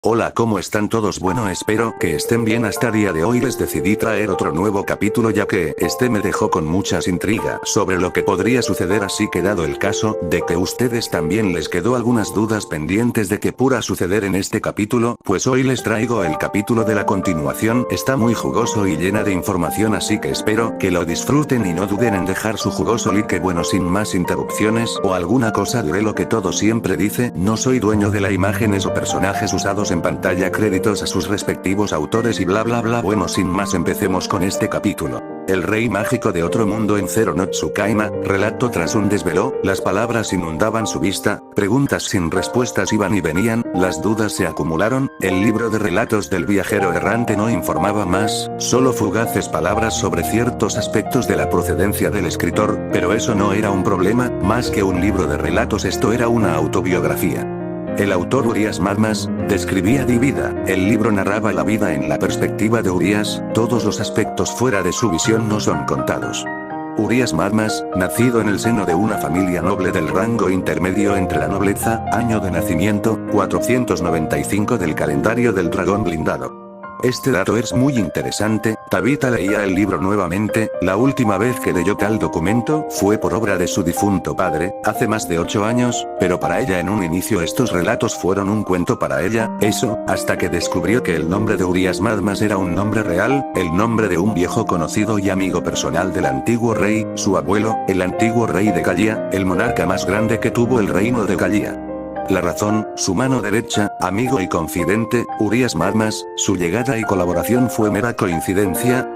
Hola, ¿cómo están todos? Bueno, espero que estén bien. Hasta día de hoy les decidí traer otro nuevo capítulo, ya que este me dejó con muchas intrigas sobre lo que podría suceder, así que dado el caso de que ustedes también les quedó algunas dudas pendientes de qué pueda suceder en este capítulo, pues hoy les traigo el capítulo de la continuación. Está muy jugoso y llena de información, así que espero que lo disfruten y no duden en dejar su jugoso like. Bueno, sin más interrupciones o alguna cosa, diré lo que todo siempre dice: no soy dueño de las imágenes o personajes usados en pantalla, créditos a sus respectivos autores y bla bla bla. Bueno, sin más, empecemos con este capítulo. El rey mágico de otro mundo en Zero no Tsukaima, relato tras un desvelo, las palabras inundaban su vista, preguntas sin respuestas iban y venían, las dudas se acumularon, el libro de relatos del viajero errante no informaba más, solo fugaces palabras sobre ciertos aspectos de la procedencia del escritor, pero eso no era un problema, más que un libro de relatos, esto era una autobiografía. El autor Urias Madmas describía di vida, el libro narraba la vida en la perspectiva de Urias, todos los aspectos fuera de su visión no son contados. Urias Madmas, nacido en el seno de una familia noble del rango intermedio entre la nobleza, año de nacimiento, 495 del calendario del dragón blindado. Este dato es muy interesante. Tabitha leía el libro nuevamente, la última vez que leyó tal documento fue por obra de su difunto padre, hace más de 8 años, pero para ella en un inicio estos relatos fueron un cuento para ella, eso, hasta que descubrió que el nombre de Urias Madmas era un nombre real, el nombre de un viejo conocido y amigo personal del antiguo rey, su abuelo, el antiguo rey de Galia, el monarca más grande que tuvo el reino de Galia. La razón, su mano derecha, amigo y confidente, Urias Madmas, su llegada y colaboración fue mera coincidencia.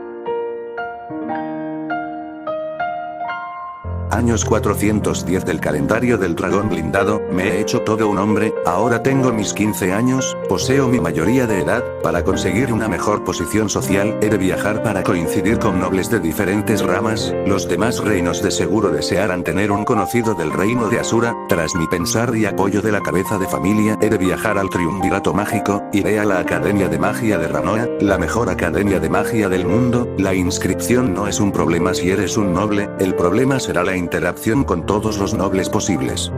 Años 410 del calendario del dragón blindado, me he hecho todo un hombre, ahora tengo mis 15 años, poseo mi mayoría de edad, para conseguir una mejor posición social, he de viajar para coincidir con nobles de diferentes ramas, los demás reinos de seguro desearán tener un conocido del reino de Asura, tras mi pensar y apoyo de la cabeza de familia, he de viajar al triunvirato mágico, iré a la Academia de Magia de Ranoa, la mejor academia de magia del mundo, la inscripción no es un problema si eres un noble, el problema será la interacción con todos los nobles posibles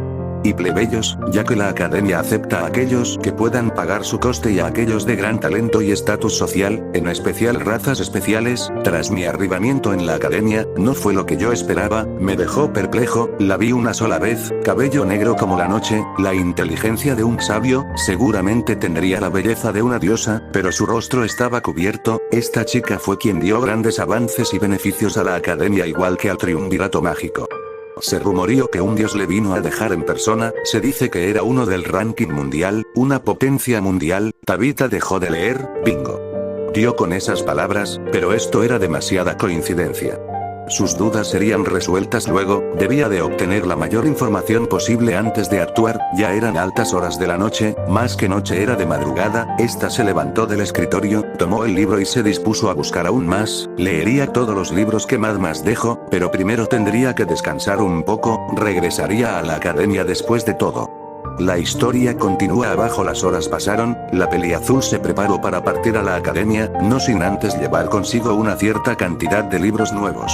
y plebeyos, ya que la academia acepta a aquellos que puedan pagar su coste y a aquellos de gran talento y estatus social, en especial razas especiales. Tras mi arribamiento en la academia, no fue lo que yo esperaba, me dejó perplejo, la vi una sola vez, cabello negro como la noche, la inteligencia de un sabio, seguramente tendría la belleza de una diosa, pero su rostro estaba cubierto, esta chica fue quien dio grandes avances y beneficios a la academia igual que al triunvirato mágico. Se rumoreó que un dios le vino a dejar en persona, se dice que era uno del ranking mundial, una potencia mundial. Tabitha dejó de leer, bingo. Dio con esas palabras, pero esto era demasiada coincidencia. Sus dudas serían resueltas luego, debía de obtener la mayor información posible antes de actuar, ya eran altas horas de la noche, más que noche era de madrugada, esta se levantó del escritorio, tomó el libro y se dispuso a buscar aún más, leería todos los libros que Madmas dejó, pero primero tendría que descansar un poco, regresaría a la academia después de todo. La historia continúa abajo. Las horas pasaron, la peliazul se preparó para partir a la academia, no sin antes llevar consigo una cierta cantidad de libros nuevos.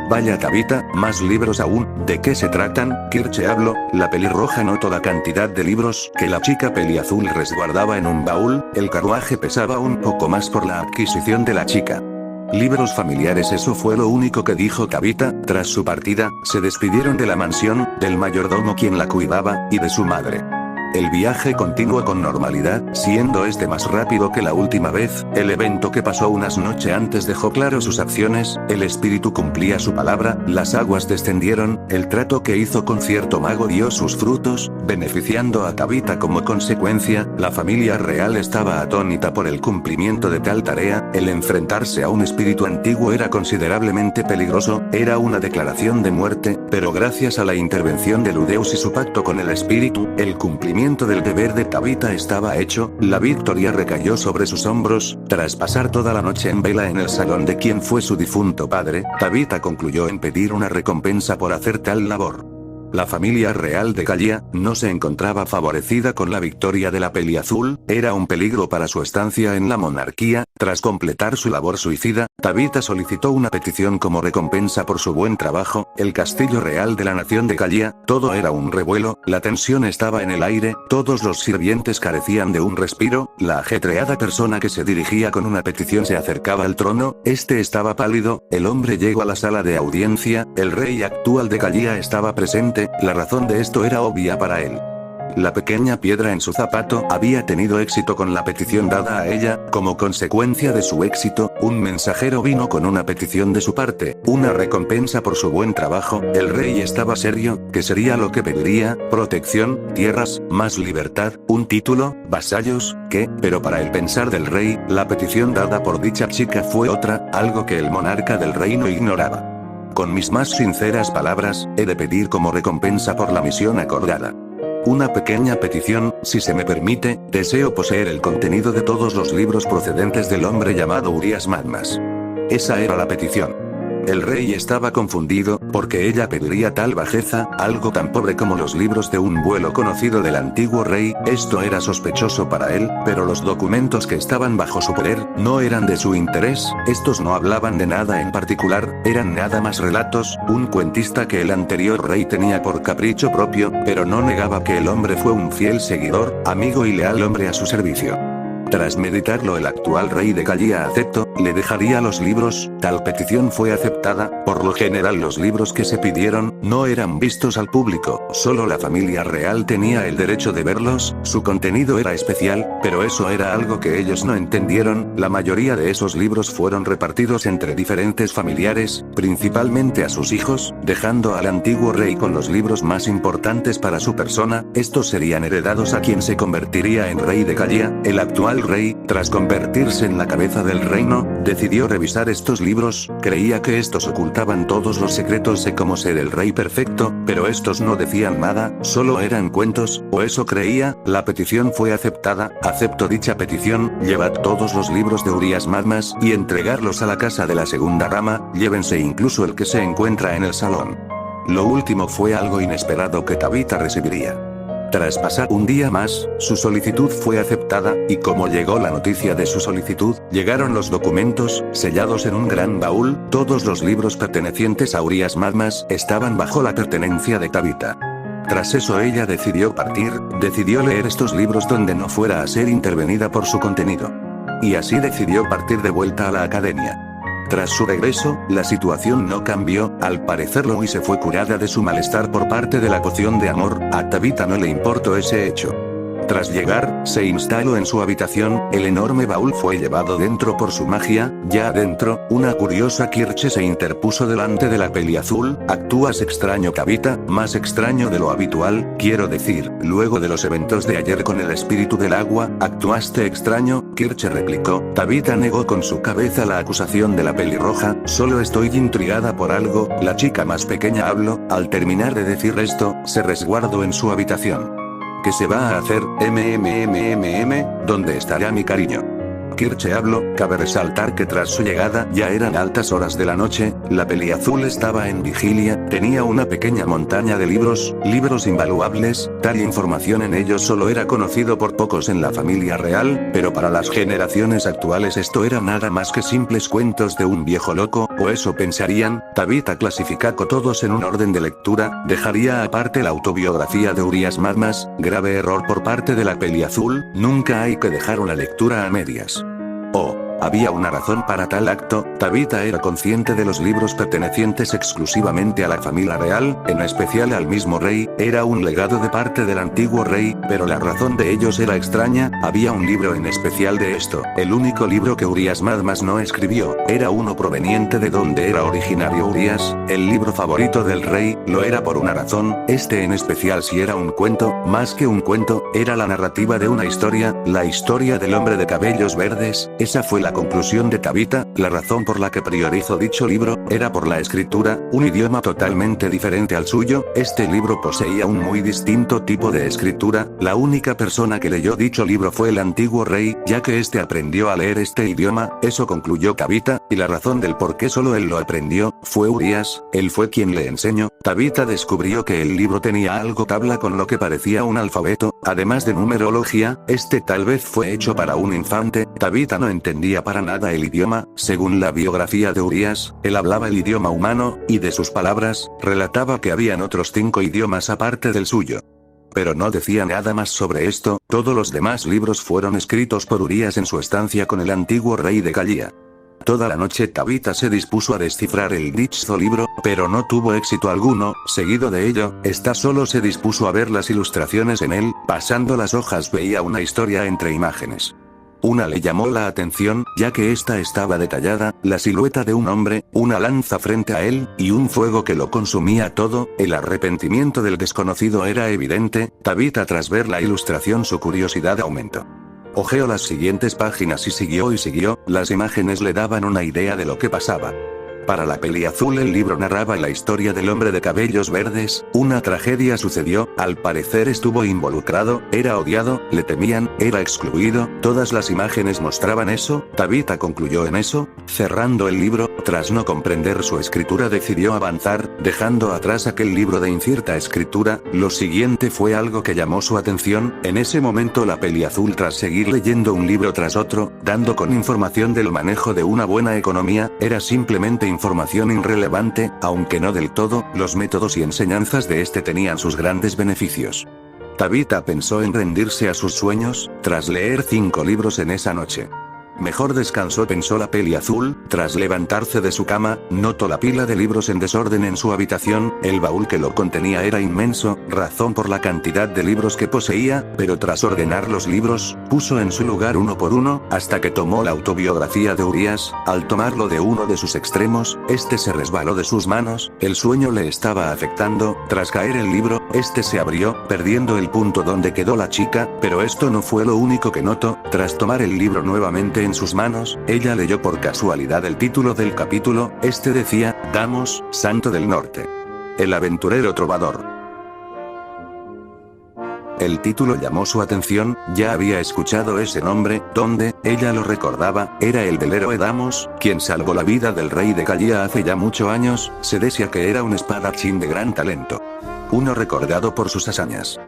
Vaya Tabitha, más libros aún, ¿de qué se tratan? Kirche habló, la pelirroja notó la cantidad de libros que la chica peliazul resguardaba en un baúl, el carruaje pesaba un poco más por la adquisición de la chica. Libros familiares, eso fue lo único que dijo Tabitha. Tras su partida, se despidieron de la mansión, del mayordomo quien la cuidaba, y de su madre. El viaje continuó con normalidad, siendo este más rápido que la última vez. El evento que pasó unas noches antes dejó claro sus acciones, el espíritu cumplía su palabra, las aguas descendieron, el trato que hizo con cierto mago dio sus frutos, beneficiando a Tabitha como consecuencia. La familia real estaba atónita por el cumplimiento de tal tarea, el enfrentarse a un espíritu antiguo era considerablemente peligroso, era una declaración de muerte, pero gracias a la intervención de Ludeus y su pacto con el espíritu, el cumplimiento del deber de Tabitha estaba hecho, la victoria recayó sobre sus hombros. Tras pasar toda la noche en vela en el salón de quien fue su difunto padre, Tabitha concluyó en pedir una recompensa por hacer tal labor. La familia real de Galia no se encontraba favorecida con la victoria de la Peliazul, era un peligro para su estancia en la monarquía. Tras completar su labor suicida, Tabitha solicitó una petición como recompensa por su buen trabajo. El castillo real de la nación de Galia, todo era un revuelo, la tensión estaba en el aire, todos los sirvientes carecían de un respiro, la ajetreada persona que se dirigía con una petición se acercaba al trono, este estaba pálido, el hombre llegó a la sala de audiencia, el rey actual de Galia estaba presente. La razón de esto era obvia para él. La pequeña piedra en su zapato había tenido éxito con la petición dada a ella. Como consecuencia de su éxito, un mensajero vino con una petición de su parte, una recompensa por su buen trabajo. El rey estaba serio. ¿Qué sería lo que pediría? Protección, tierras, más libertad, un título, vasallos, ¿qué? Pero para el pensar del rey, la petición dada por dicha chica fue otra, algo que el monarca del reino ignoraba. Con mis más sinceras palabras, he de pedir como recompensa por la misión acordada una pequeña petición, si se me permite. Deseo poseer el contenido de todos los libros procedentes del hombre llamado Urias Madmas. Esa era la petición. El rey estaba confundido, porque ella pediría tal bajeza, algo tan pobre como los libros de un vuelo conocido del antiguo rey. Esto era sospechoso para él, pero los documentos que estaban bajo su poder, no eran de su interés, estos no hablaban de nada en particular, eran nada más relatos, un cuentista que el anterior rey tenía por capricho propio, pero no negaba que el hombre fue un fiel seguidor, amigo y leal hombre a su servicio. Tras meditarlo, el actual rey de Galia aceptó, le dejaría los libros. Tal petición fue aceptada. Por lo general los libros que se pidieron, no eran vistos al público, solo la familia real tenía el derecho de verlos. Su contenido era especial, pero eso era algo que ellos no entendieron. La mayoría de esos libros fueron repartidos entre diferentes familiares, principalmente a sus hijos, dejando al antiguo rey con los libros más importantes para su persona. Estos serían heredados a quien se convertiría en rey de Galia. El actual rey, tras convertirse en la cabeza del reino, decidió revisar estos libros. Creía que estos ocultaban todos los secretos de cómo ser el rey perfecto, pero estos no decían nada, solo eran cuentos, o eso creía. La petición fue aceptada. Acepto dicha petición. Llevad todos los libros de Urias Madmas y entregarlos a la casa de la segunda rama. Llévense incluso el que se encuentra en el salón. Lo último fue algo inesperado que Tabitha recibiría. Tras pasar un día más, su solicitud fue aceptada, y como llegó la noticia de su solicitud, llegaron los documentos, sellados en un gran baúl. Todos los libros pertenecientes a Urias Madmas estaban bajo la pertenencia de Tabitha. Tras eso ella decidió partir, decidió leer estos libros donde no fuera a ser intervenida por su contenido. Y así decidió partir de vuelta a la academia. Tras su regreso, la situación no cambió. Al parecer Louise fue curada de su malestar por parte de la poción de amor. A Tabitha no le importó ese hecho. Tras llegar, se instaló en su habitación. El enorme baúl fue llevado dentro por su magia. Ya adentro, una curiosa Kirche se interpuso delante de la Peliazul. ¿Actúas extraño, Tabitha? Más extraño de lo habitual, quiero decir, luego de los eventos de ayer con el espíritu del agua, ¿actuaste extraño? Kirche replicó. Tabitha negó con su cabeza la acusación de la pelirroja. Solo estoy intrigada por algo. La chica más pequeña habló. Al terminar de decir esto, se resguardó en su habitación. ¿Qué se va a hacer? ¿Dónde estará mi cariño? Kirche habló. Cabe resaltar que tras su llegada ya eran altas horas de la noche. La Peliazul estaba en vigilia, tenía una pequeña montaña de libros invaluables. Tal información en ellos solo era conocido por pocos en la familia real, pero para las generaciones actuales esto era nada más que simples cuentos de un viejo loco, o eso pensarían. Tabitha clasificó todos en un orden de lectura, dejaría aparte la autobiografía de Urias Madmas. Grave error por parte de la Peliazul, nunca hay que dejar una lectura a medias. Oh, había una razón para tal acto. Tabitha era consciente de los libros pertenecientes exclusivamente a la familia real, en especial al mismo rey. Era un legado de parte del antiguo rey, pero la razón de ellos era extraña. Había un libro en especial de esto. El único libro que Urias Madmas no escribió, era uno proveniente de donde era originario Urias, el libro favorito del rey. Lo era por una razón. Este en especial si era un cuento, más que un cuento, era la narrativa de una historia, la historia del hombre de cabellos verdes. Esa fue la la conclusión de Tabitha, la razón por la que priorizó dicho libro, era por la escritura, un idioma totalmente diferente al suyo. Este libro poseía un muy distinto tipo de escritura. La única persona que leyó dicho libro fue el antiguo rey, ya que este aprendió a leer este idioma, eso concluyó Tabitha, y la razón del por qué solo él lo aprendió, fue Urias, él fue quien le enseñó. Tabitha descubrió que el libro tenía algo tabla con lo que parecía un alfabeto, además de numerología. Este tal vez fue hecho para un infante. Tabitha no entendía para nada el idioma. Según la biografía de Urias, él hablaba el idioma humano, y de sus palabras, relataba que habían otros 5 idiomas aparte del suyo. Pero no decía nada más sobre esto. Todos los demás libros fueron escritos por Urias en su estancia con el antiguo rey de Gallia. Toda la noche Tabitha se dispuso a descifrar el dicho libro, pero no tuvo éxito alguno. Seguido de ello, esta solo se dispuso a ver las ilustraciones en él. Pasando las hojas veía una historia entre imágenes. Una le llamó la atención, ya que esta estaba detallada, la silueta de un hombre, una lanza frente a él, y un fuego que lo consumía todo. El arrepentimiento del desconocido era evidente. Tabitha, tras ver la ilustración, su curiosidad aumentó. Hojeó las siguientes páginas y siguió, las imágenes le daban una idea de lo que pasaba. Para la Peliazul el libro narraba la historia del hombre de cabellos verdes. Una tragedia sucedió, al parecer estuvo involucrado, era odiado, le temían, era excluido, todas las imágenes mostraban eso. Tabitha concluyó en eso. Cerrando el libro, tras no comprender su escritura decidió avanzar, dejando atrás aquel libro de incierta escritura. Lo siguiente fue algo que llamó su atención. En ese momento la Peliazul, tras seguir leyendo un libro tras otro, dando con información del manejo de una buena economía, era simplemente información irrelevante, aunque no del todo. Los métodos y enseñanzas de este tenían sus grandes beneficios. Tabitha pensó en rendirse a sus sueños, tras leer 5 libros en esa noche. Mejor descansó, pensó la Peliazul. Tras levantarse de su cama, notó la pila de libros en desorden en su habitación. El baúl que lo contenía era inmenso, razón por la cantidad de libros que poseía, pero tras ordenar los libros, puso en su lugar uno por uno, hasta que tomó la autobiografía de Urias. Al tomarlo de uno de sus extremos, este se resbaló de sus manos, el sueño le estaba afectando. Tras caer el libro, este se abrió, perdiendo el punto donde quedó la chica, pero esto no fue lo único que notó. Tras tomar el libro nuevamente en sus manos, ella leyó por casualidad el título del capítulo. Este decía, Damos, Santo del Norte. El aventurero trovador. El título llamó su atención, ya había escuchado ese nombre. ¿Dónde? Ella lo recordaba, era el del héroe Damos, quien salvó la vida del rey de Gallia hace ya muchos años. Se decía que era un espadachín de gran talento. Uno recordado por sus hazañas.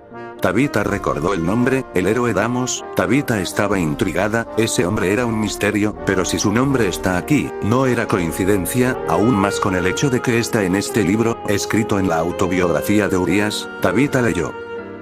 Tabitha recordó el nombre, el héroe Damos. Tabitha estaba intrigada, ese hombre era un misterio, pero si su nombre está aquí, no era coincidencia, aún más con el hecho de que está en este libro, escrito en la autobiografía de Urias. Tabitha leyó.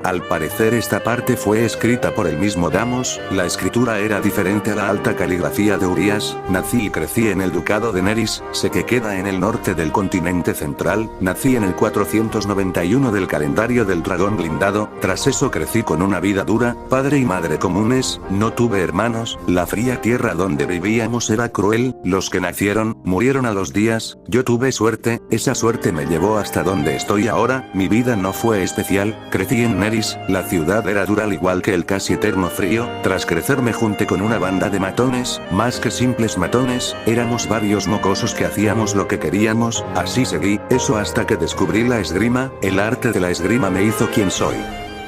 Al parecer esta parte fue escrita por el mismo Damos. La escritura era diferente a la alta caligrafía de Urias. Nací y crecí en el ducado de Neris, sé que queda en el norte del continente central. Nací en el 491 del calendario del dragón blindado. Tras eso crecí con una vida dura, padre y madre comunes, no tuve hermanos, la fría tierra donde vivíamos era cruel, los que nacieron, murieron a los días. Yo tuve suerte, esa suerte me llevó hasta donde estoy ahora. Mi vida no fue especial, crecí en Neris. La ciudad era dura al igual que el casi eterno frío. Tras crecer me junté con una banda de matones, más que simples matones, éramos varios mocosos que hacíamos lo que queríamos. Así seguí, eso hasta que descubrí la esgrima. El arte de la esgrima me hizo quien soy.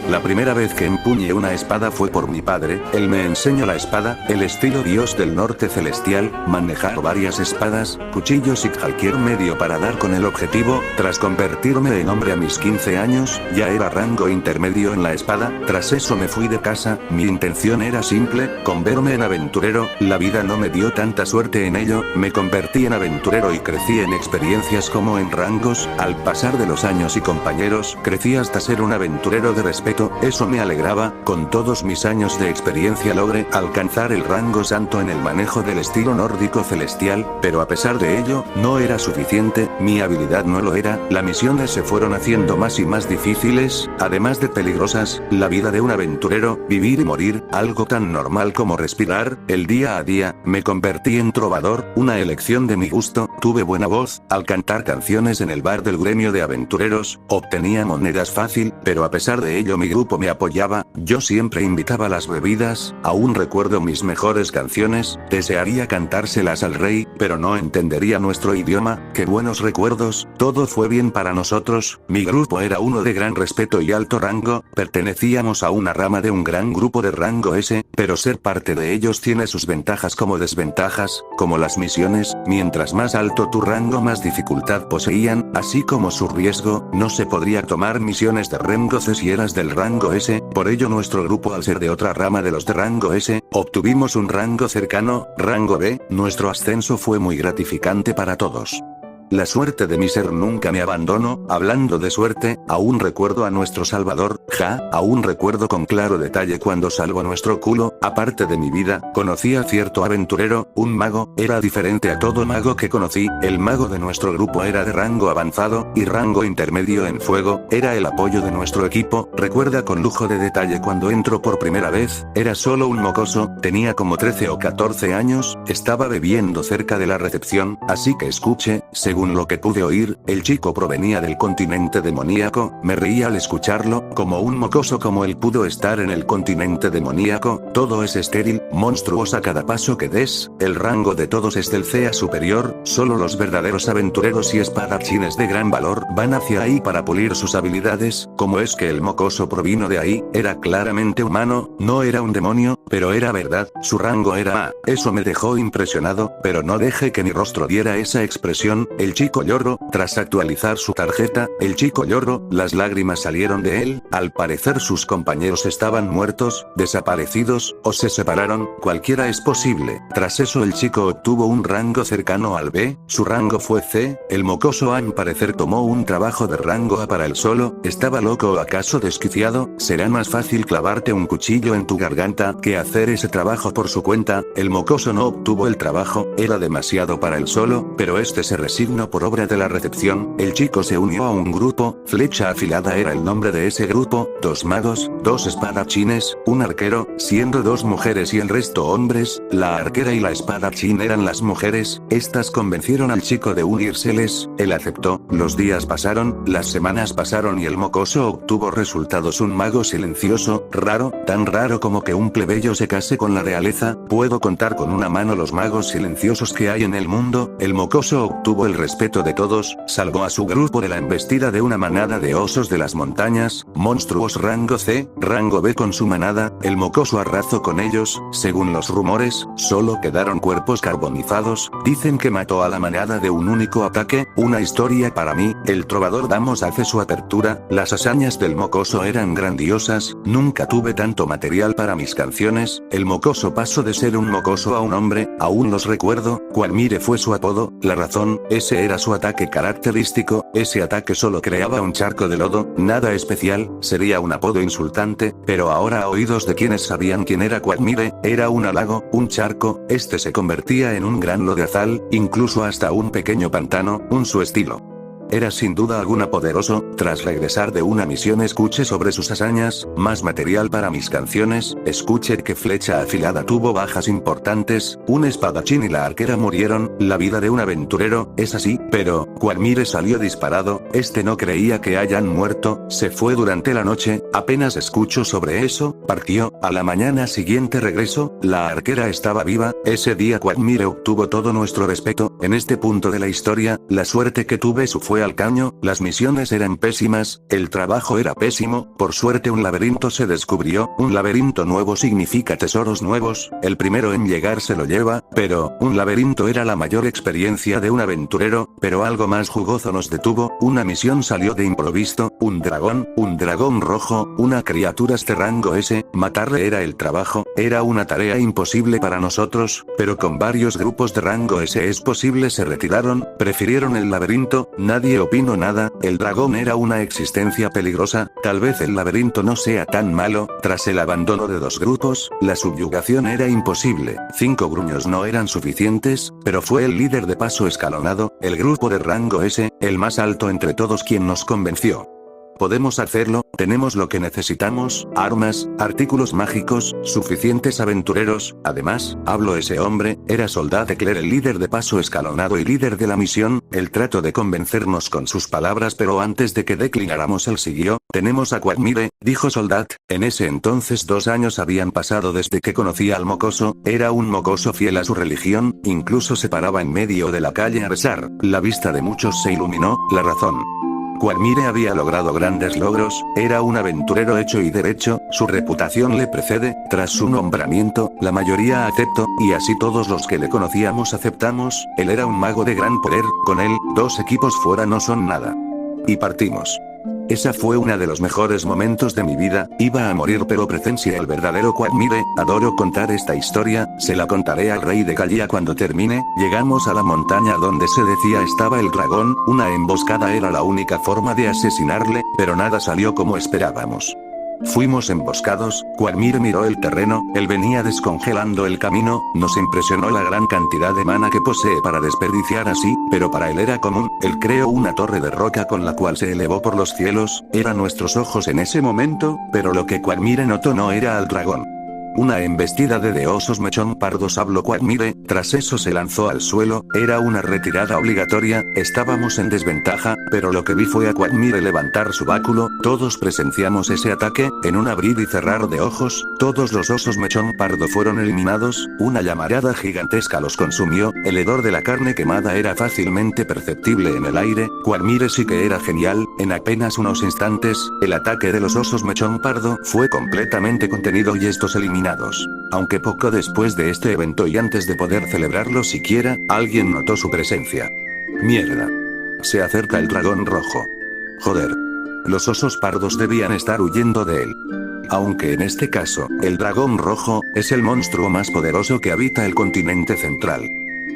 La primera vez que empuñé una espada fue por mi padre, él me enseñó la espada, el estilo dios del norte celestial, manejar varias espadas, cuchillos y cualquier medio para dar con el objetivo. Tras convertirme en hombre a mis 15 años, ya era rango intermedio en la espada. Tras eso me fui de casa, mi intención era simple, convertirme en aventurero. La vida no me dio tanta suerte en ello, me convertí en aventurero y crecí en experiencias como en rangos. Al pasar de los años y compañeros, crecí hasta ser un aventurero de respeto. Eso me alegraba. Con todos mis años de experiencia logré alcanzar el rango santo en el manejo del estilo nórdico celestial, pero a pesar de ello, no era suficiente, mi habilidad no lo era. Las misiones se fueron haciendo más y más difíciles, además de peligrosas. La vida de un aventurero, vivir y morir, algo tan normal como respirar, el día a día. Me convertí en trovador, una elección de mi gusto, Tuve buena voz, al cantar canciones en el bar del gremio de aventureros, obtenía monedas fácil, pero a pesar de ello mi grupo me apoyaba, yo siempre invitaba las bebidas, aún recuerdo mis mejores canciones, desearía cantárselas al rey, pero no entendería nuestro idioma, qué buenos recuerdos, todo fue bien para nosotros, mi grupo era uno de gran respeto y alto rango, pertenecíamos a una rama de un gran grupo de rango S, pero ser parte de ellos tiene sus ventajas como desventajas, como las misiones, mientras más alto tu rango más dificultad poseían, así como su riesgo, no se podría tomar misiones de rango C si eras del rango S, por ello nuestro grupo al ser de otra rama de los de rango S, obtuvimos un rango cercano, rango B, nuestro ascenso fue muy gratificante para todos. La suerte de mi ser nunca me abandonó, hablando de suerte, aún recuerdo a nuestro salvador, aún recuerdo con claro detalle cuando salvó nuestro culo, aparte de mi vida, conocí a cierto aventurero, un mago, era diferente a todo mago que conocí, el mago de nuestro grupo era de rango avanzado, y rango intermedio en fuego, era el apoyo de nuestro equipo, recuerda con lujo de detalle cuando entró por primera vez, era solo un mocoso, tenía como 13 o 14 años, estaba bebiendo cerca de la recepción, así que escuche, según lo que pude oír, el chico provenía del continente demoníaco, me reí al escucharlo, como un mocoso como él pudo estar en el continente demoníaco, todo es estéril, monstruoso a cada paso que des, el rango de todos es del CA superior, solo los verdaderos aventureros y espadachines de gran valor van hacia ahí para pulir sus habilidades, como es que el mocoso provino de ahí, era claramente humano, no era un demonio, pero era verdad, su rango era A, eso me dejó impresionado, pero no dejé que mi rostro diera esa expresión, el chico lloró, tras actualizar su tarjeta, el chico lloró, las lágrimas salieron de él, al parecer sus compañeros estaban muertos, desaparecidos, o se separaron, cualquiera es posible, tras eso el chico obtuvo un rango cercano al B, su rango fue C, el mocoso al parecer tomó un trabajo de rango A para él solo, ¿estaba loco o acaso desquiciado? Será más fácil clavarte un cuchillo en tu garganta que hacer ese trabajo por su cuenta, el mocoso no obtuvo el trabajo, era demasiado para él solo, pero este se resignó por obra de la recepción, el chico se unió a un grupo, Flecha Afilada era el nombre de ese grupo, 2 magos, 2 espadachines, un arquero, siendo 2 mujeres y el resto hombres, la arquera y la espadachín eran las mujeres, estas convencieron al chico de unírseles, él aceptó, los días pasaron, las semanas pasaron y el mocoso obtuvo resultados un mago silencioso, raro, tan raro como que un plebeyo se case con la realeza, puedo contar con una mano los magos silenciosos que hay en el mundo, el mocoso obtuvo el respeto de todos, salvó a su grupo de la embestida de una manada de osos de las montañas, monstruos rango C, rango B con su manada, el mocoso arrasó con ellos, según los rumores, solo quedaron cuerpos carbonizados, dicen que mató a la manada de un único ataque, una historia para mí, el trovador Damos hace su apertura, las hazañas del mocoso eran grandiosas, nunca tuve tanto material para mis canciones, el mocoso pasó de ser un mocoso a un hombre, aún los recuerdo, Qualmire fue su apodo, la razón, ese era su ataque característico, ese ataque solo creaba un charco de lodo, nada especial, sería un apodo insultante, pero ahora a oídos de quienes sabían quién era Quagmire, era un lago, un charco, este se convertía en un gran lodazal, incluso hasta un pequeño pantano, su estilo. Era sin duda alguna poderoso, tras regresar de una misión escuché sobre sus hazañas, más material para mis canciones, escuché que Flecha Afilada tuvo bajas importantes, un espadachín y la arquera murieron, la vida de un aventurero, es así, pero, Qualmire salió disparado, este no creía que hayan muerto, se fue durante la noche, apenas escucho sobre eso, partió, a la mañana siguiente regresó, la arquera estaba viva, ese día Qualmire obtuvo todo nuestro respeto, en este punto de la historia, la suerte que tuve fue al caño, las misiones eran pésimas, el trabajo era pésimo, por suerte un laberinto se descubrió, un laberinto nuevo significa tesoros nuevos, el primero en llegar se lo lleva, pero, un laberinto era la mayor experiencia de un aventurero, pero algo más jugoso nos detuvo, una misión salió de improviso, un dragón rojo, una criatura de rango S, matarle era el trabajo, era una tarea imposible para nosotros, pero con varios grupos de rango S es posible se retiraron, prefirieron el laberinto, nadie opinó nada, el dragón era una existencia peligrosa, tal vez el laberinto no sea tan malo, tras el abandono de 2 grupos, la subyugación era imposible, 5 gruños no eran suficientes, pero fue el líder de paso escalonado, el grupo de rango S, el más alto entre todos quien nos convenció. Podemos hacerlo, tenemos lo que necesitamos, armas, artículos mágicos, suficientes aventureros, además, hablo ese hombre, era Soldat Eclair el líder de paso escalonado y líder de la misión, él trató de convencernos con sus palabras pero antes de que declináramos él siguió, tenemos a Quagmire, dijo Soldat, en ese entonces 2 años habían pasado desde que conocí al mocoso, era un mocoso fiel a su religión, incluso se paraba en medio de la calle a rezar, la vista de muchos se iluminó, la razón. Quagmire había logrado grandes logros, era un aventurero hecho y derecho, su reputación le precede, tras su nombramiento, la mayoría aceptó, y así todos los que le conocíamos aceptamos, él era un mago de gran poder, con él, 2 equipos fuera no son nada. Y partimos. Esa fue uno de los mejores momentos de mi vida, iba a morir pero presencié el verdadero Quagmire, adoro contar esta historia, se la contaré al rey de Galia cuando termine, llegamos a la montaña donde se decía estaba el dragón, una emboscada era la única forma de asesinarle, pero nada salió como esperábamos. Fuimos emboscados, Quagmire miró el terreno, él venía descongelando el camino, nos impresionó la gran cantidad de mana que posee para desperdiciar así, pero para él era común, él creó una torre de roca con la cual se elevó por los cielos, eran nuestros ojos en ese momento, pero lo que Quagmire notó no era al dragón. Una embestida de osos mechón pardos habló Quagmire, tras eso se lanzó al suelo, era una retirada obligatoria, estábamos en desventaja, pero lo que vi fue a Quagmire levantar su báculo, todos presenciamos ese ataque, en un abrir y cerrar de ojos, todos los osos mechón pardo fueron eliminados, una llamarada gigantesca los consumió, el hedor de la carne quemada era fácilmente perceptible en el aire, Quagmire sí que era genial, en apenas unos instantes, el ataque de los osos mechón pardo fue completamente contenido y estos eliminados. Aunque poco después de este evento y antes de poder celebrarlo siquiera, alguien notó su presencia. Mierda. Se acerca el dragón rojo. Joder. Los osos pardos debían estar huyendo de él. Aunque en este caso, el dragón rojo, es el monstruo más poderoso que habita el continente central.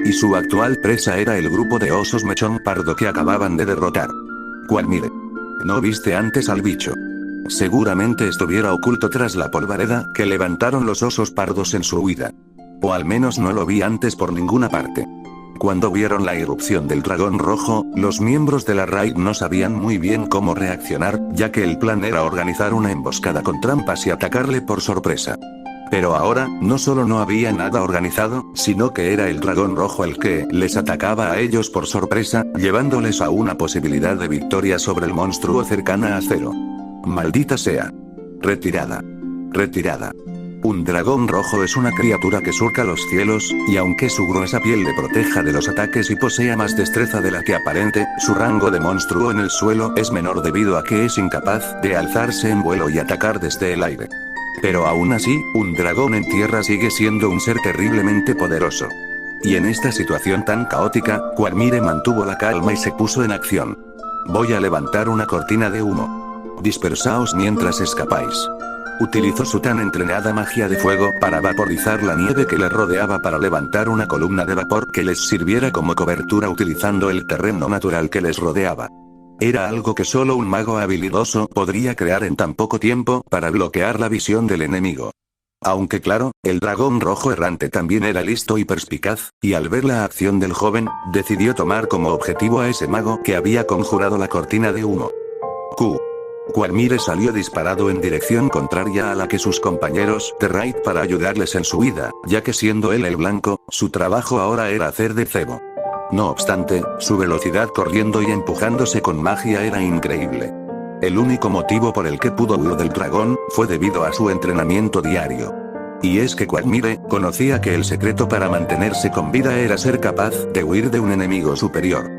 Y su actual presa era el grupo de osos mechón pardo que acababan de derrotar. Quagmire. ¿No viste antes al bicho? Seguramente estuviera oculto tras la polvareda que levantaron los osos pardos en su huida. O al menos no lo vi antes por ninguna parte. Cuando vieron la irrupción del dragón rojo, los miembros de la raid no sabían muy bien cómo reaccionar, ya que el plan era organizar una emboscada con trampas y atacarle por sorpresa. Pero ahora, no solo no había nada organizado, sino que era el dragón rojo el que les atacaba a ellos por sorpresa, llevándoles a una posibilidad de victoria sobre el monstruo cercana a cero. Maldita sea. Retirada. Retirada. Un dragón rojo es una criatura que surca los cielos, y aunque su gruesa piel le proteja de los ataques y posea más destreza de la que aparente, su rango de monstruo en el suelo es menor debido a que es incapaz de alzarse en vuelo y atacar desde el aire. Pero aún así, un dragón en tierra sigue siendo un ser terriblemente poderoso. Y en esta situación tan caótica, Quagmire mantuvo la calma y se puso en acción. Voy a levantar una cortina de humo. Dispersaos mientras escapáis. Utilizó su tan entrenada magia de fuego para vaporizar la nieve que le rodeaba para levantar una columna de vapor que les sirviera como cobertura utilizando el terreno natural que les rodeaba. Era algo que solo un mago habilidoso podría crear en tan poco tiempo para bloquear la visión del enemigo. Aunque claro, el dragón rojo errante también era listo y perspicaz, y al ver la acción del joven, decidió tomar como objetivo a ese mago que había conjurado la cortina de humo. Quagmire salió disparado en dirección contraria a la que sus compañeros de raid para ayudarles en su huida, ya que siendo él el blanco, su trabajo ahora era hacer de cebo. No obstante, su velocidad corriendo y empujándose con magia era increíble. El único motivo por el que pudo huir del dragón, fue debido a su entrenamiento diario. Y es que Quagmire conocía que el secreto para mantenerse con vida era ser capaz de huir de un enemigo superior.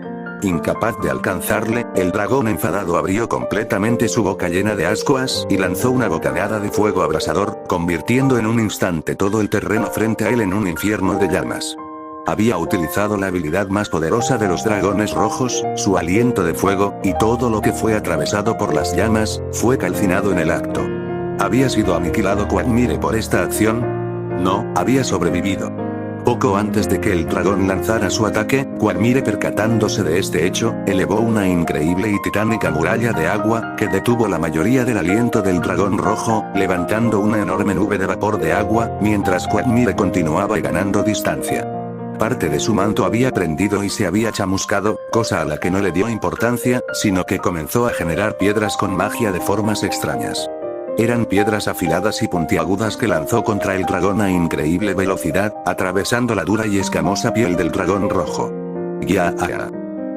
Incapaz de alcanzarle, el dragón enfadado abrió completamente su boca llena de ascuas y lanzó una bocanada de fuego abrasador, convirtiendo en un instante todo el terreno frente a él en un infierno de llamas. Había utilizado la habilidad más poderosa de los dragones rojos, su aliento de fuego, y todo lo que fue atravesado por las llamas, fue calcinado en el acto. ¿Había sido aniquilado Quagmire por esta acción? No, había sobrevivido. Poco antes de que el dragón lanzara su ataque, Quagmire, percatándose de este hecho, elevó una increíble y titánica muralla de agua, que detuvo la mayoría del aliento del dragón rojo, levantando una enorme nube de vapor de agua, mientras Quagmire continuaba ganando distancia. Parte de su manto había prendido y se había chamuscado, cosa a la que no le dio importancia, sino que comenzó a generar piedras con magia de formas extrañas. Eran piedras afiladas y puntiagudas que lanzó contra el dragón a increíble velocidad, atravesando la dura y escamosa piel del dragón rojo. Ya.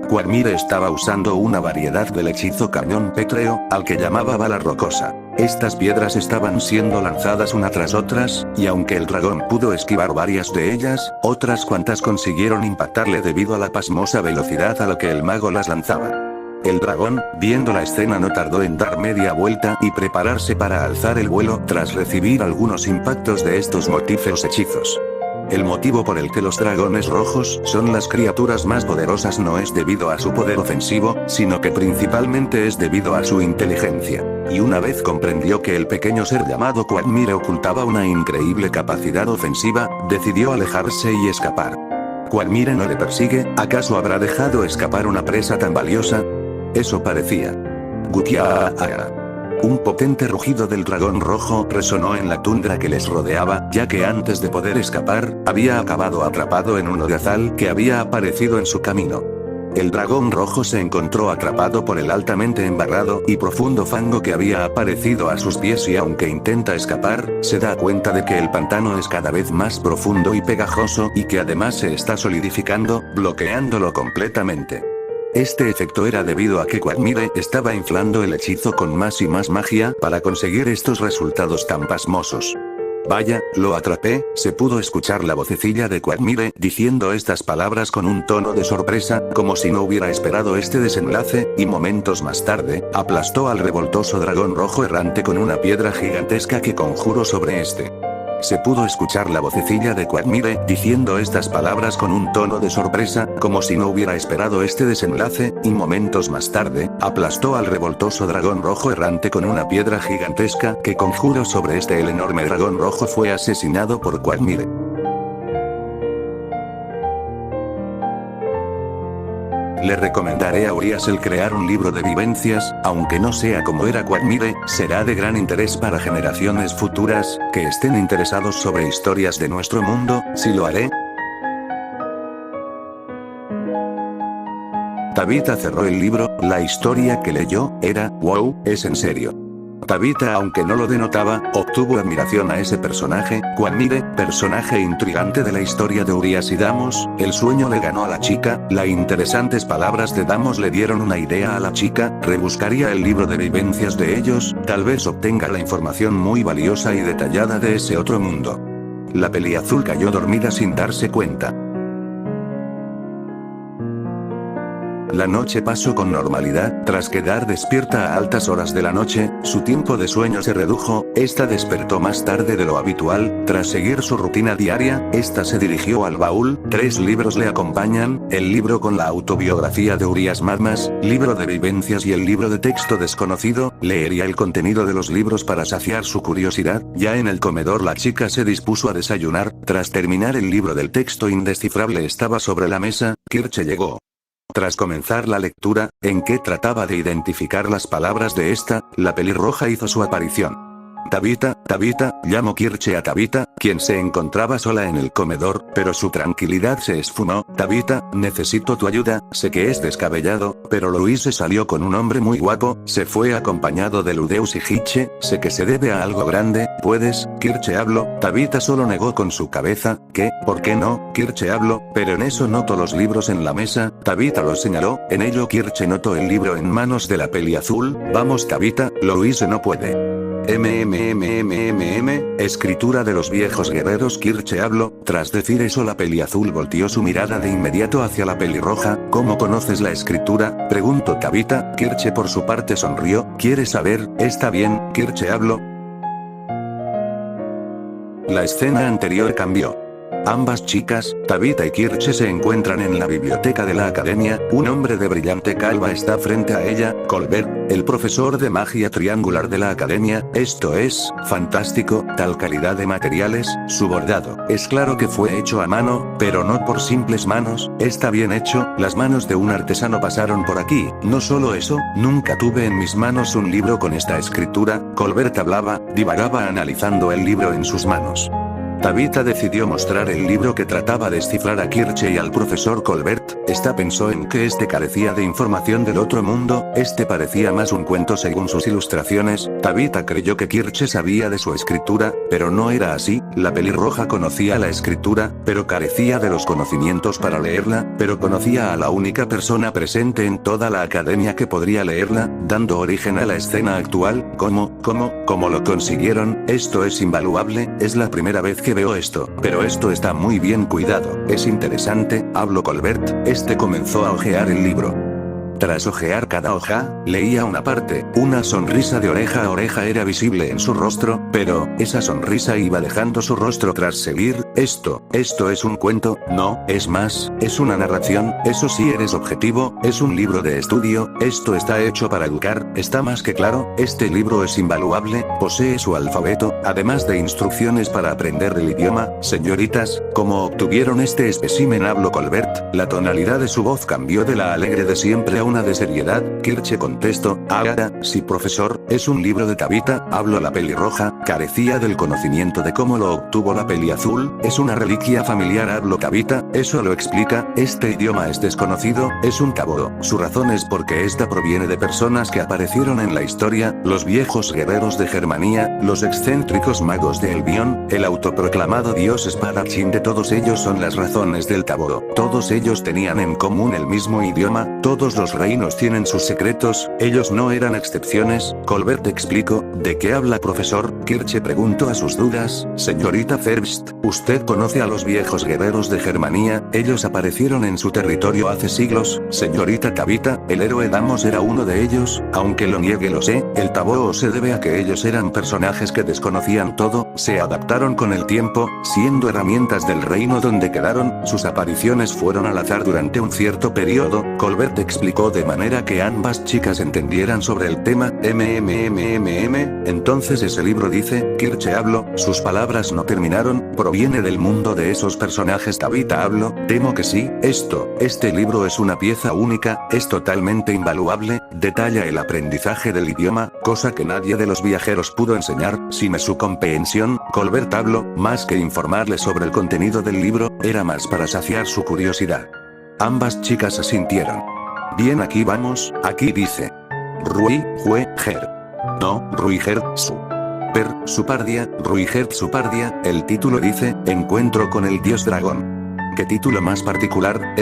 Quagmire estaba usando una variedad del hechizo cañón pétreo, al que llamaba bala rocosa. Estas piedras estaban siendo lanzadas una tras otras, y aunque el dragón pudo esquivar varias de ellas, otras cuantas consiguieron impactarle debido a la pasmosa velocidad a la que el mago las lanzaba. El dragón, viendo la escena, no tardó en dar media vuelta y prepararse para alzar el vuelo tras recibir algunos impactos de estos mortíferos hechizos. El motivo por el que los dragones rojos son las criaturas más poderosas no es debido a su poder ofensivo, sino que principalmente es debido a su inteligencia. Y una vez comprendió que el pequeño ser llamado Quagmire ocultaba una increíble capacidad ofensiva, decidió alejarse y escapar. ¿Quagmire no le persigue? ¿Acaso habrá dejado escapar una presa tan valiosa? Eso parecía. Gutia. Un potente rugido del dragón rojo resonó en la tundra que les rodeaba, ya que antes de poder escapar, había acabado atrapado en un lodazal que había aparecido en su camino. El dragón rojo se encontró atrapado por el altamente embarrado y profundo fango que había aparecido a sus pies y aunque intenta escapar, se da cuenta de que el pantano es cada vez más profundo y pegajoso y que además se está solidificando, bloqueándolo completamente. Este efecto era debido a que Quagmire estaba inflando el hechizo con más y más magia para conseguir estos resultados tan pasmosos. Vaya, lo atrapé, se pudo escuchar la vocecilla de Quagmire diciendo estas palabras con un tono de sorpresa, como si no hubiera esperado este desenlace, y momentos más tarde, aplastó al revoltoso dragón rojo errante con una piedra gigantesca que conjuró sobre este. Se pudo escuchar la vocecilla de Quagmire diciendo estas palabras con un tono de sorpresa, como si no hubiera esperado este desenlace, y momentos más tarde, aplastó al revoltoso dragón rojo errante con una piedra gigantesca que conjuró sobre este. El enorme dragón rojo fue asesinado por Quagmire. Le recomendaré a Urias el crear un libro de vivencias, aunque no sea como era Quagmire, será de gran interés para generaciones futuras, que estén interesados sobre historias de nuestro mundo, si lo haré. Tabitha cerró el libro, la historia que leyó, era, wow, es en serio. Tabitha, aunque no lo denotaba, obtuvo admiración a ese personaje, Quagmire, personaje intrigante de la historia de Urias y Damos. El sueño le ganó a la chica, las interesantes palabras de Damos le dieron una idea a la chica, rebuscaría el libro de vivencias de ellos, tal vez obtenga la información muy valiosa y detallada de ese otro mundo. La peliazul cayó dormida sin darse cuenta. La noche pasó con normalidad, tras quedar despierta a altas horas de la noche, su tiempo de sueño se redujo, esta despertó más tarde de lo habitual, tras seguir su rutina diaria, esta se dirigió al baúl, 3 libros le acompañan, el libro con la autobiografía de Urias Madmas, libro de vivencias y el libro de texto desconocido, leería el contenido de los libros para saciar su curiosidad, ya en el comedor la chica se dispuso a desayunar, tras terminar el libro del texto indescifrable estaba sobre la mesa, Kirche llegó. Tras comenzar la lectura, en que trataba de identificar las palabras de esta, la pelirroja hizo su aparición. Tabitha, llamó Kirche a Tabitha, quien se encontraba sola en el comedor, pero su tranquilidad se esfumó. Tabitha, necesito tu ayuda, sé que es descabellado, pero Louise salió con un hombre muy guapo, se fue acompañado de Ludeus y Hitche, sé que se debe a algo grande, ¿puedes? Kirche habló, Tabitha solo negó con su cabeza, ¿qué? ¿Por qué no? Kirche habló, pero en eso notó los libros en la mesa, Tabitha los señaló, en ello Kirche notó el libro en manos de la peliazul, vamos Tabitha, Louise no puede. Escritura de los viejos guerreros. Kirche habló, tras decir eso la peliazul volteó su mirada de inmediato hacia la pelirroja, ¿cómo conoces la escritura? Preguntó Tabitha, Kirche por su parte sonrió, ¿quieres saber? Está bien, Kirche habló. La escena anterior cambió. Ambas chicas, Tabitha y Kirche se encuentran en la biblioteca de la academia, un hombre de brillante calva está frente a ella, Colbert, el profesor de magia triangular de la academia, esto es, fantástico, tal calidad de materiales, su bordado, es claro que fue hecho a mano, pero no por simples manos, está bien hecho, las manos de un artesano pasaron por aquí, no solo eso, nunca tuve en mis manos un libro con esta escritura, Colbert hablaba, divagaba analizando el libro en sus manos. Tabitha decidió mostrar el libro que trataba de descifrar a Kirche y al profesor Colbert. Esta pensó en que este carecía de información del otro mundo, este parecía más un cuento según sus ilustraciones. Tabitha creyó que Kirche sabía de su escritura, pero no era así. La pelirroja conocía la escritura, pero carecía de los conocimientos para leerla, pero conocía a la única persona presente en toda la academia que podría leerla, dando origen a la escena actual. ¿Cómo lo consiguieron? Esto es invaluable, es la primera vez que veo esto, pero esto está muy bien cuidado, es interesante, habló Colbert. Este comenzó a hojear el libro. Tras hojear cada hoja, leía una parte, una sonrisa de oreja a oreja era visible en su rostro, pero, esa sonrisa iba dejando su rostro tras seguir. Esto es un cuento, no, es más, es una narración, eso sí eres objetivo, es un libro de estudio, esto está hecho para educar, está más que claro, este libro es invaluable, posee su alfabeto, además de instrucciones para aprender el idioma. Señoritas, ¿cómo obtuvieron este espécimen? Habló Colbert, la tonalidad de su voz cambió de la alegre de siempre a una de seriedad. Kirche contestó, sí profesor, es un libro de Tabitha, habló la pelirroja, carecía del conocimiento de cómo lo obtuvo la peliazul, es una reliquia familiar, habló Tabitha, eso lo explica, este idioma es desconocido, es un taboo, su razón es porque esta proviene de personas que aparecieron en la historia, los viejos guerreros de Germania, los excéntricos magos de Elbion, el autoproclamado dios espadachín, de todos ellos son las razones del taboo, todos ellos tenían en común el mismo idioma, todos los reinos tienen sus secretos, ellos no eran excepciones. Colbert explicó, ¿de qué habla profesor? Kirche preguntó a sus dudas. Señorita Zerbst, usted conoce a los viejos guerreros de Germania, ellos aparecieron en su territorio hace siglos. Señorita Tabitha, el héroe Damos era uno de ellos, aunque lo niegue lo sé, el taboo se debe a que ellos eran personajes que desconocían todo, se adaptaron con el tiempo, siendo herramientas del reino donde quedaron, sus apariciones fueron al azar durante un cierto periodo. Colbert explicó de manera que ambas chicas entendieran sobre el tema. Entonces ese libro dice, Kirche habló, sus palabras no terminaron, proviene del mundo de esos personajes. Tabitha habló, temo que sí, este libro es una pieza única, es totalmente invaluable, detalla el aprendizaje del idioma, cosa que nadie de los viajeros pudo enseñar, sin su comprensión. Colbert habló, más que informarle sobre el contenido del libro, era más para saciar su curiosidad. Ambas chicas asintieron. Bien, aquí vamos, aquí dice. Ruiger. No, Ruiger, Supardia, Ruiger Supardia, el título dice, Encuentro con el dios dragón. ¿Qué título más particular?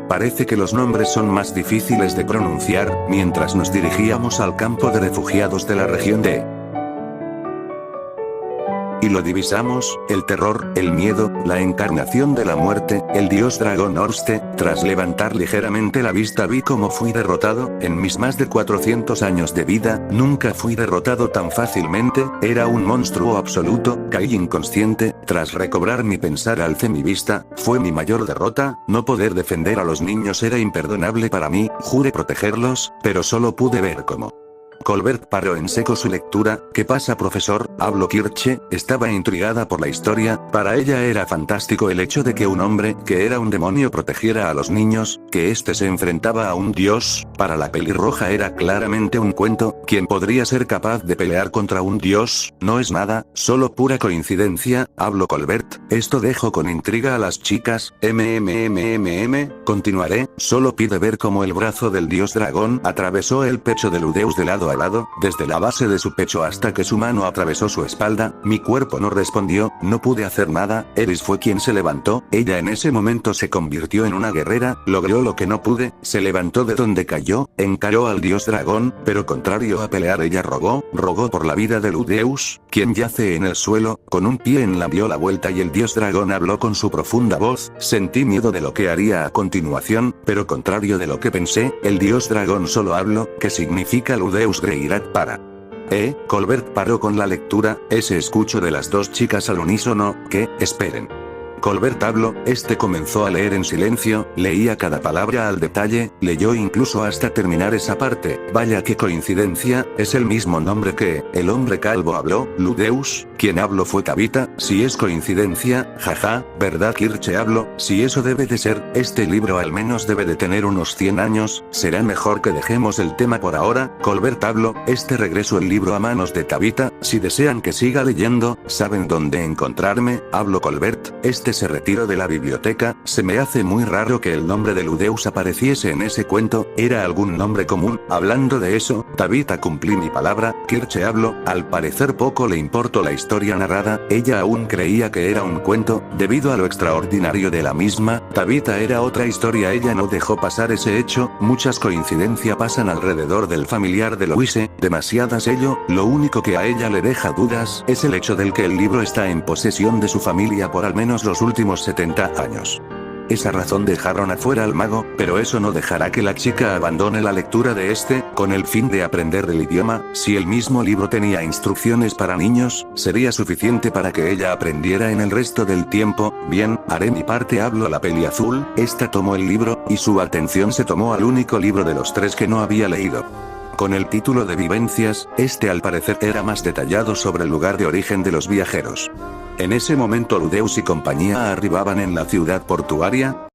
Parece que los nombres son más difíciles de pronunciar. Mientras nos dirigíamos al campo de refugiados de la región de y lo divisamos, el terror, el miedo, la encarnación de la muerte, el dios dragón Orste. Tras levantar ligeramente la vista vi cómo fui derrotado. En mis más de 400 años de vida, nunca fui derrotado tan fácilmente, era un monstruo absoluto, caí inconsciente. Tras recobrar mi pensar alcé mi vista, fue mi mayor derrota, no poder defender a los niños era imperdonable para mí, juré protegerlos, pero solo pude ver cómo Colbert paró en seco su lectura. ¿Qué pasa profesor? Habló Kirche, estaba intrigada por la historia, para ella era fantástico el hecho de que un hombre, que era un demonio, protegiera a los niños, que éste se enfrentaba a un dios. Para la pelirroja era claramente un cuento, ¿quién podría ser capaz de pelear contra un dios? No es nada, solo pura coincidencia, habló Colbert, esto dejó con intriga a las chicas. Continuaré, solo pide ver cómo el brazo del dios dragón atravesó el pecho de Ludeus de lado a lado, desde la base de su pecho hasta que su mano atravesó su espalda. Mi cuerpo no respondió, no pude hacer nada, Eris fue quien se levantó, ella en ese momento se convirtió en una guerrera, logró lo que no pude, se levantó de donde cayó, encaró al dios dragón, pero contrario a pelear ella rogó por la vida de Ludeus, quien yace en el suelo, con un pie en la dio la vuelta y el dios dragón habló con su profunda voz, sentí miedo de lo que haría a continuación, pero contrario de lo que pensé, el dios dragón solo habló, que significa Ludeus Greirat para. Colbert paró con la lectura, ese escucho de las dos chicas al unísono, que, esperen. Colbert habló, este comenzó a leer en silencio, leía cada palabra al detalle, leyó incluso hasta terminar esa parte. Vaya qué coincidencia, es el mismo nombre que, el hombre calvo habló, Ludeus, Quien habló fue Tabitha, si es coincidencia, jaja, ¿verdad Kirche habló? Si eso debe de ser, este libro al menos debe de tener unos 100 años, será mejor que dejemos el tema por ahora, Colbert habló, regreso el libro a manos de Tabitha, si desean que siga leyendo, saben dónde encontrarme, habló Colbert, se retiró de la biblioteca, se me hace muy raro que el nombre de Ludeus apareciese en ese cuento, era algún nombre común, hablando de eso, Tabitha cumplí mi palabra, Kirche habló, al parecer poco le importó la historia narrada, ella aún creía que era un cuento, debido a lo extraordinario de la misma, Tabitha era otra historia, ella no dejó pasar ese hecho, muchas coincidencias pasan alrededor del familiar de Louise, demasiadas lo único que a ella le deja dudas es el hecho del que el libro está en posesión de su familia por al menos los últimos 70 años. Esa razón dejaron afuera al mago, pero eso no dejará que la chica abandone la lectura de con el fin de aprender el idioma, si el mismo libro tenía instrucciones para niños, sería suficiente para que ella aprendiera en el resto del tiempo, bien, haré mi parte habló la peliazul, tomó el libro, y su atención se tomó al único libro de los 3 que no había leído. Con el título de Vivencias, al parecer era más detallado sobre el lugar de origen de los viajeros. En ese momento Ludeus y compañía arribaban en la ciudad portuaria,